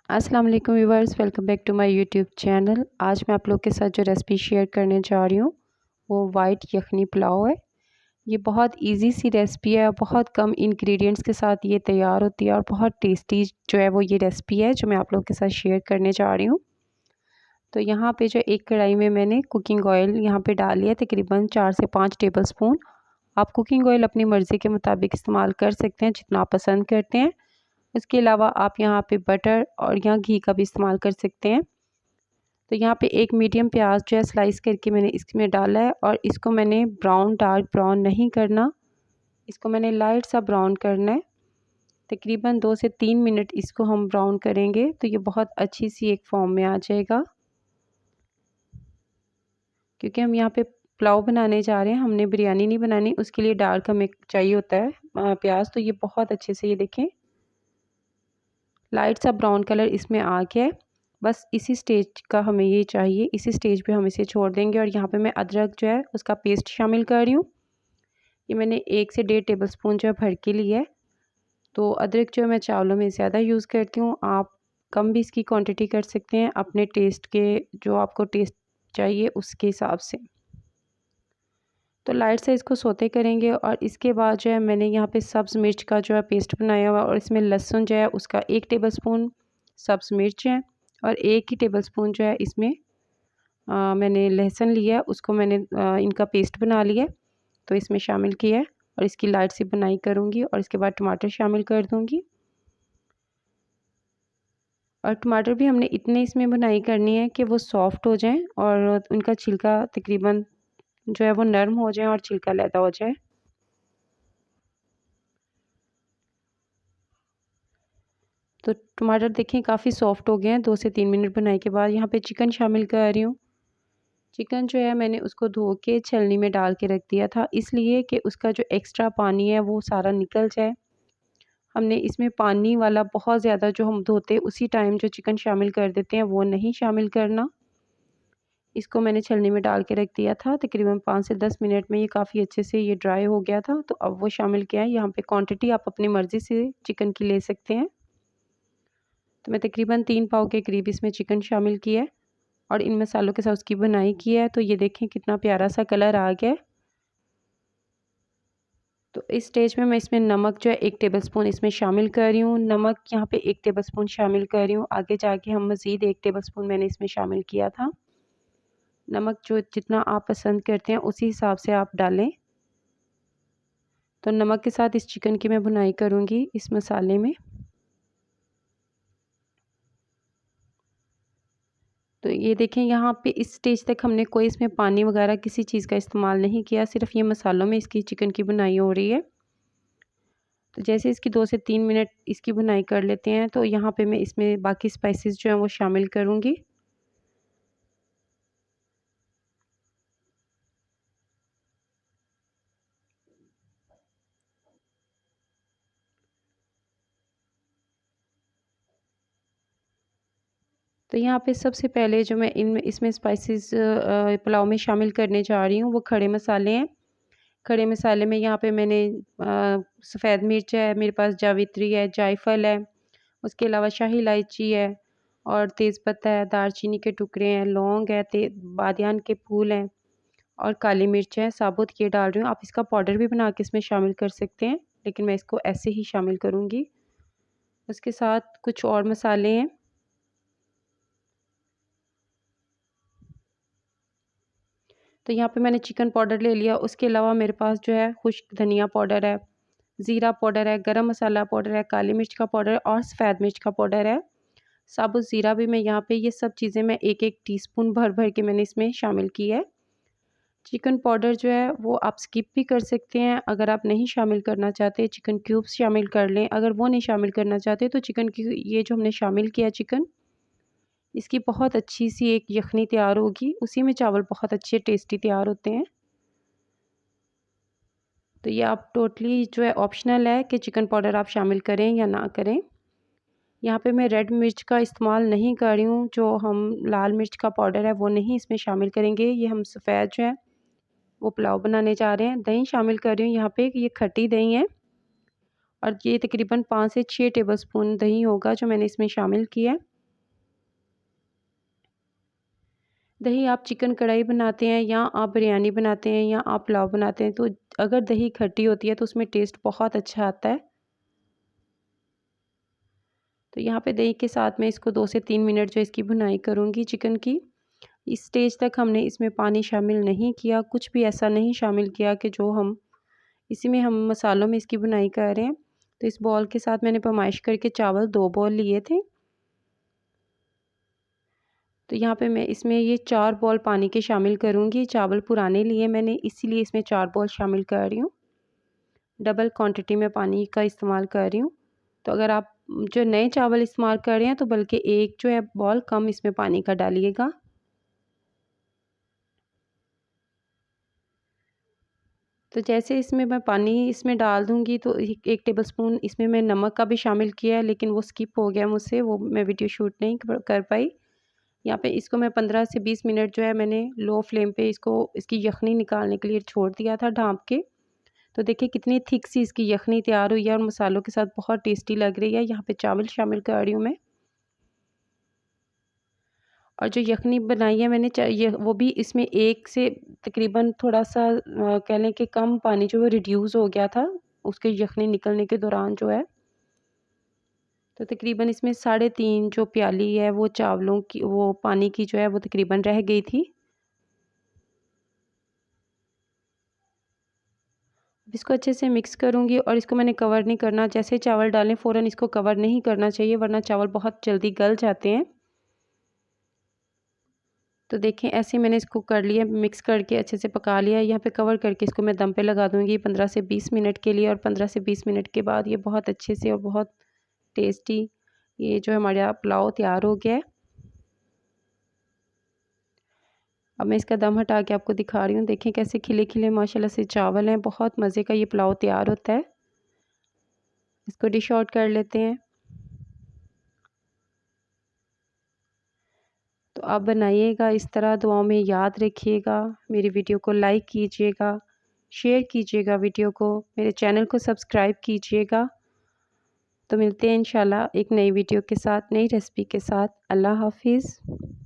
अस्सलाम वालेकुम viewers, welcome back to my YouTube channel. आज मैं आप लोग के साथ जो रेसिपी शेयर करने जा रही हूँ वो वाइट यखनी पुलाव है। ये बहुत इजी सी रेसिपी है, बहुत कम इंग्रेडिएंट्स के साथ ये तैयार होती है और बहुत टेस्टी जो है वो ये रेसिपी है जो मैं आप लोग के साथ शेयर करने जा रही हूँ। तो यहाँ पे जो एक कढ़ाई में मैंने कुकिंग ऑयल यहाँ पे डाल लिया तकरीबन 4 से 5 टेबल स्पून। आप कुकिंग ऑयल अपनी मर्ज़ी के मुताबिक इस्तेमाल कर सकते हैं, जितना आप पसंद करते हैं। इसके अलावा आप यहाँ पे बटर और या घी का भी इस्तेमाल कर सकते हैं। तो यहाँ पे एक मीडियम प्याज जो है स्लाइस करके मैंने इसमें डाला है और इसको मैंने डार्क ब्राउन नहीं करना, इसको मैंने लाइट सा ब्राउन करना है। तकरीबन 2 से 3 मिनट इसको हम ब्राउन करेंगे तो ये बहुत अच्छी सी एक फॉर्म में आ जाएगा। क्योंकि हम यहाँ पे पुलाव बनाने जा रहे हैं, हमने बिरयानी नहीं बनानी, उसके लिए डार्क हमें चाहिए होता है प्याज। तो ये बहुत अच्छे से ये देखें लाइट सा ब्राउन कलर इसमें आ गया है। बस इसी स्टेज का हमें ये चाहिए, इसी स्टेज पे हम इसे छोड़ देंगे। और यहाँ पे मैं अदरक जो है उसका पेस्ट शामिल कर रही हूँ। ये मैंने 1 से 1.5 टेबल स्पून जो है भर के लिया है। तो अदरक जो मैं चावलों में ज़्यादा यूज़ करती हूँ, आप कम भी इसकी क्वांटिटी कर सकते हैं अपने टेस्ट के, जो आपको टेस्ट चाहिए उसके हिसाब से। तो लाइट से इसको सोते करेंगे और इसके बाद जो है मैंने यहाँ पे सब्ज़ मिर्च का जो है पेस्ट बनाया हुआ और इसमें लहसुन जो है उसका 1 टेबलस्पून, सब्ज़ मिर्च है और 1 ही टेबलस्पून जो है इसमें मैंने लहसुन लिया है, उसको मैंने इनका पेस्ट बना लिया है तो इसमें शामिल किया है। और इसकी लाइट सी बुनाई करूँगी और इसके बाद टमाटर शामिल कर दूँगी। और टमाटर भी हमने इतने इसमें बुनाई करनी है कि वो सॉफ्ट हो जाएं और उनका छिलका तकरीबन जो है वो नरम हो जाए और छिलका लैदा हो जाए। तो टमाटर देखें काफ़ी सॉफ्ट हो गए हैं। 2 से 3 मिनट बनाने के बाद यहाँ पे चिकन शामिल कर रही हूँ। चिकन जो है मैंने उसको धो के छलनी में डाल के रख दिया था, इसलिए कि उसका जो एक्स्ट्रा पानी है वो सारा निकल जाए। हमने इसमें पानी वाला बहुत ज़्यादा जो हम धोते उसी टाइम जो चिकन शामिल कर देते हैं वो नहीं शामिल करना। इसको मैंने छलनी में डाल के रख दिया था, तकरीबन 5 से 10 मिनट में ये काफ़ी अच्छे से ये ड्राई हो गया था। तो अब वो शामिल किया है। यहाँ पे क्वांटिटी आप अपनी मर्ज़ी से चिकन की ले सकते हैं। तो मैं तकरीबन 3 पाव के करीब इसमें चिकन शामिल किया है और इन मसालों के साथ उसकी बुनाई की है। तो ये देखें कितना प्यारा सा कलर आ गया है। तो इस स्टेज में मैं इसमें नमक जो है 1 टेबलस्पून इसमें शामिल कर रही हूँ। नमक यहाँ पे 1 टेबलस्पून शामिल कर रही हूँ, आगे जाके हम मज़ीद 1 टेबलस्पून मैंने इसमें शामिल किया था। नमक जो जितना आप पसंद करते हैं उसी हिसाब से आप डालें। तो नमक के साथ इस चिकन की मैं भुनाई करूँगी इस मसाले में। तो ये देखें यहाँ पे इस स्टेज तक हमने कोई इसमें पानी वगैरह किसी चीज़ का इस्तेमाल नहीं किया, सिर्फ ये मसालों में इसकी चिकन की भुनाई हो रही है। तो जैसे इसकी 2 से 3 मिनट इसकी भुनाई कर लेते हैं तो यहाँ पे मैं इसमें बाकी स्पाइसेस जो हैं वो शामिल करूँगी। तो यहाँ पे सबसे पहले जो मैं इनमें इसमें स्पाइसेस पुलाव में शामिल करने जा रही हूँ वो खड़े मसाले हैं। खड़े मसाले में यहाँ पे मैंने सफ़ेद मिर्च है, मेरे पास जावित्री है, जायफल है, उसके अलावा शाही इलायची है और तेज़पत्ता है, दालचीनी के टुकड़े हैं, लौंग है, बादियान के फूल हैं और काली मिर्च है साबुत, ये डाल रही हूँ। आप इसका पाउडर भी बना के इसमें शामिल कर सकते हैं, लेकिन मैं इसको ऐसे ही शामिल करूँगी। उसके साथ कुछ और मसाले हैं। तो यहाँ पे मैंने चिकन पाउडर ले लिया, उसके अलावा मेरे पास जो है खुश्क धनिया पाउडर है, ज़ीरा पाउडर है, गरम मसाला पाउडर है, काली मिर्च का पाउडर है और सफ़ेद मिर्च का पाउडर है। साबुत ज़ीरा भी मैं यहाँ पे, ये सब चीज़ें मैं 1-1 टीस्पून भर-भर के मैंने इसमें शामिल की है। चिकन पाउडर जो है वो आप स्किप भी कर सकते हैं, अगर आप नहीं शामिल करना चाहते चिकन क्यूब्स शामिल कर लें। अगर वो नहीं शामिल करना चाहते तो चिकन की ये जो हमने शामिल किया चिकन, इसकी बहुत अच्छी सी एक यखनी तैयार होगी, उसी में चावल बहुत अच्छे टेस्टी तैयार होते हैं। तो ये आप टोटली जो है ऑप्शनल है कि चिकन पाउडर आप शामिल करें या ना करें। यहाँ पे मैं रेड मिर्च का इस्तेमाल नहीं कर रही हूँ, जो हम लाल मिर्च का पाउडर है वो नहीं इसमें शामिल करेंगे। ये हम सफ़ेद जो है वो पुलाव बनाने जा रहे हैं। दही शामिल कर रही हूँ यहाँ पे, ये खट्टी दही है और ये तकरीबन 5 से 6 टेबलस्पून दही होगा जो मैंने इसमें शामिल किया है। दही आप चिकन कढ़ाई बनाते हैं या आप बिरयानी बनाते हैं या आप पुलाव बनाते हैं, तो अगर दही खट्टी होती है तो उसमें टेस्ट बहुत अच्छा आता है। तो यहाँ पे दही के साथ मैं इसको 2 से 3 मिनट जो इसकी भुनाई करूँगी चिकन की। इस स्टेज तक हमने इसमें पानी शामिल नहीं किया, कुछ भी ऐसा नहीं शामिल किया कि जो हम इसी में हम मसालों में इसकी भुनाई कर रहे हैं। तो इस बॉल के साथ मैंने पैमाइश करके चावल 2 बॉल लिए थे। तो यहाँ पे मैं इसमें ये 4 बॉल पानी के शामिल करूँगी। चावल पुराने लिए मैंने, इसीलिए इसमें 4 बॉल शामिल कर रही हूँ। डबल क्वांटिटी में पानी का इस्तेमाल कर रही हूँ। तो अगर आप जो नए चावल इस्तेमाल कर रहे हैं तो बल्कि एक जो है बॉल कम इसमें पानी का डालिएगा। तो जैसे इसमें मैं पानी इसमें डाल दूँगी तो 1 टेबलस्पून इसमें मैं नमक का भी शामिल किया है, लेकिन वो स्किप हो गया मुझसे, वो मैं वीडियो शूट नहीं कर पाई। यहाँ पे इसको मैं 15 से 20 मिनट जो है मैंने लो फ्लेम पे इसको इसकी यखनी निकालने के लिए छोड़ दिया था ढाँप के। तो देखिए कितनी थिक सी इसकी यखनी तैयार हुई है और मसालों के साथ बहुत टेस्टी लग रही है। यहाँ पे चावल शामिल कर रही हूँ मैं। और जो यखनी बनाई है मैंने ये वो भी इसमें 1 से तकरीबन थोड़ा-सा कह लें कि कम पानी जो है रिड्यूस हो गया था, उसके यखनी निकलने के दौरान जो है। तो तकरीबन इसमें 3.5 जो प्याली है वो चावलों की वो पानी की जो है वो तकरीबन रह गई थी। इसको अच्छे से मिक्स करूँगी और इसको मैंने कवर नहीं करना, जैसे चावल डालें फ़ौरन इसको कवर नहीं करना चाहिए वरना चावल बहुत जल्दी गल जाते हैं। तो देखें ऐसे मैंने इसको कर लिया, मिक्स करके अच्छे से पका लिया। यहाँ पे कवर करके इसको मैं दम पे लगा दूँगी 15 से 20 मिनट के लिए और 15 से 20 मिनट के बाद ये बहुत अच्छे से और बहुत टेस्टी ये जो हमारा पुलाव तैयार हो गया है। अब मैं इसका दम हटा के आपको दिखा रही हूँ। देखें कैसे खिले-खिले माशाल्लाह से चावल हैं, बहुत मज़े का ये पुलाव तैयार होता है। इसको डिश आउट कर लेते हैं। तो आप बनाइएगा इस तरह, दुआओं में याद रखिएगा। मेरी वीडियो को लाइक कीजिएगा, शेयर कीजिएगा वीडियो को, मेरे चैनल को सब्सक्राइब कीजिएगा। तो मिलते हैं इंशाल्लाह एक नई वीडियो के साथ, नई रेसिपी के साथ। अल्लाह हाफ़िज़।